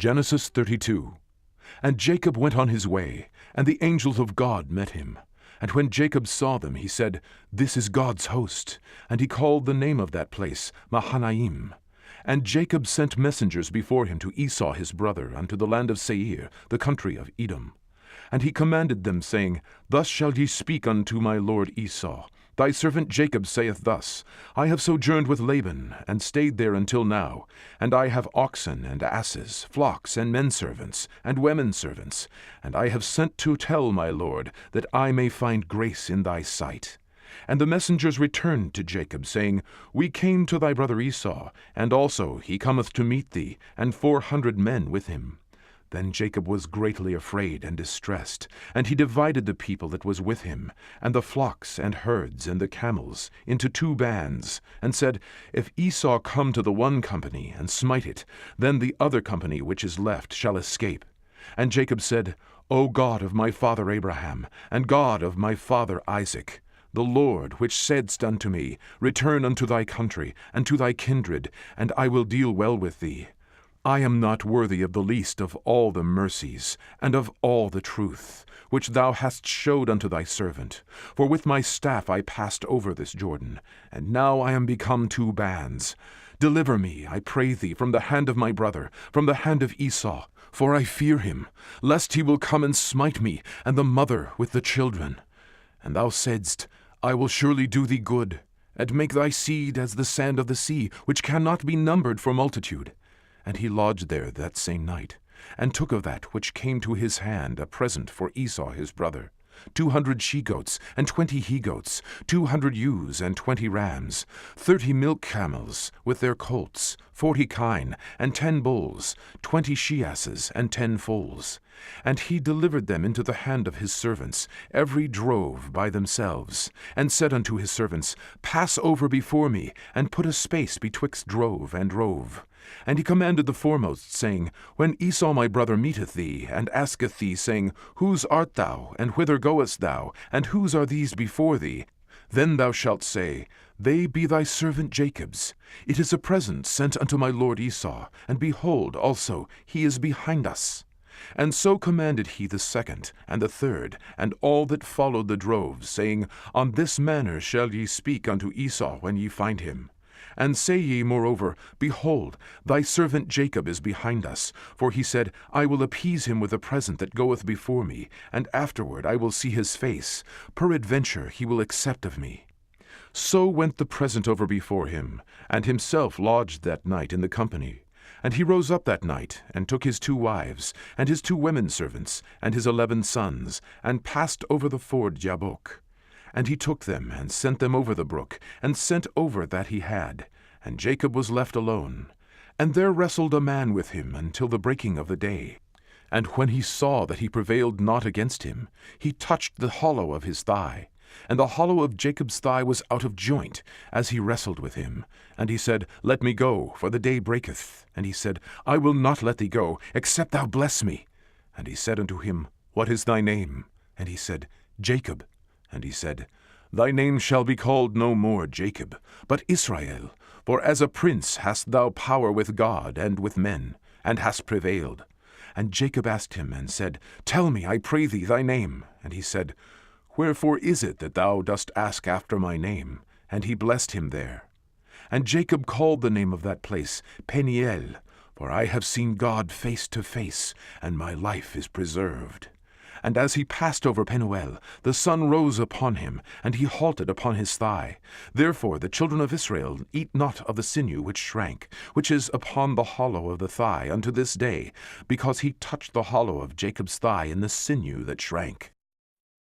Genesis 32. And Jacob went on his way, and the angels of God met him. And when Jacob saw them, he said, This is God's host. And he called the name of that place Mahanaim. And Jacob sent messengers before him to Esau his brother unto the land of Seir, the country of Edom. And he commanded them, saying, Thus shall ye speak unto my lord Esau. Thy servant Jacob saith thus, I have sojourned with Laban, and stayed there until now, and I have oxen and asses, flocks and menservants, and womenservants, and I have sent to tell my lord, that I may find grace in thy sight. And the messengers returned to Jacob, saying, We came to thy brother Esau, and also he cometh to meet thee, and 400 men with him. Then Jacob was greatly afraid and distressed, and he divided the people that was with him, and the flocks and herds and the camels, into 2 bands, and said, If Esau come to the one company, and smite it, then the other company which is left shall escape. And Jacob said, O God of my father Abraham, and God of my father Isaac, the Lord, which saidst unto me, Return unto thy country, and to thy kindred, and I will deal well with thee. I am not worthy of the least of all the mercies, and of all the truth, which thou hast showed unto thy servant. For with my staff I passed over this Jordan, and now I am become 2 bands. Deliver me, I pray thee, from the hand of my brother, from the hand of Esau, for I fear him, lest he will come and smite me, and the mother with the children. And thou saidst, I will surely do thee good, and make thy seed as the sand of the sea, which cannot be numbered for multitude. And he lodged there that same night, and took of that which came to his hand a present for Esau his brother, 200 she-goats, and 20 he-goats, 200 ewes, and 20 rams, 30 milk camels, with their colts, 40 kine, and 10 bulls, 20 she-asses, and 10 foals. And he delivered them into the hand of his servants, every drove by themselves, and said unto his servants, Pass over before me, and put a space betwixt drove and drove. And he commanded the foremost, saying, When Esau my brother meeteth thee, and asketh thee, saying, Whose art thou, and whither goest thou, and whose are these before thee? Then thou shalt say, They be thy servant Jacob's. It is a present sent unto my lord Esau, and behold, also, he is behind us. And so commanded he the second, and the third, and all that followed the droves, saying, On this manner shall ye speak unto Esau when ye find him. And say ye moreover, Behold, thy servant Jacob is behind us. For he said, I will appease him with a present that goeth before me, and afterward I will see his face. Peradventure he will accept of me. So went the present over before him, and himself lodged that night in the company. And he rose up that night, and took his 2 wives, and his 2 women servants, and his 11 sons, and passed over the ford Jabbok. And he took them, and sent them over the brook, and sent over that he had. And Jacob was left alone. And there wrestled a man with him until the breaking of the day. And when he saw that he prevailed not against him, he touched the hollow of his thigh. And the hollow of Jacob's thigh was out of joint, as he wrestled with him. And he said, Let me go, for the day breaketh. And he said, I will not let thee go, except thou bless me. And he said unto him, What is thy name? And he said, Jacob. And he said, Thy name shall be called no more Jacob, but Israel, for as a prince hast thou power with God and with men, and hast prevailed. And Jacob asked him, and said, Tell me, I pray thee, thy name. And he said, Wherefore is it that thou dost ask after my name? And he blessed him there. And Jacob called the name of that place Peniel, for I have seen God face to face, and my life is preserved. And as he passed over Penuel, the sun rose upon him, and he halted upon his thigh. Therefore the children of Israel eat not of the sinew which shrank, which is upon the hollow of the thigh unto this day, because he touched the hollow of Jacob's thigh in the sinew that shrank.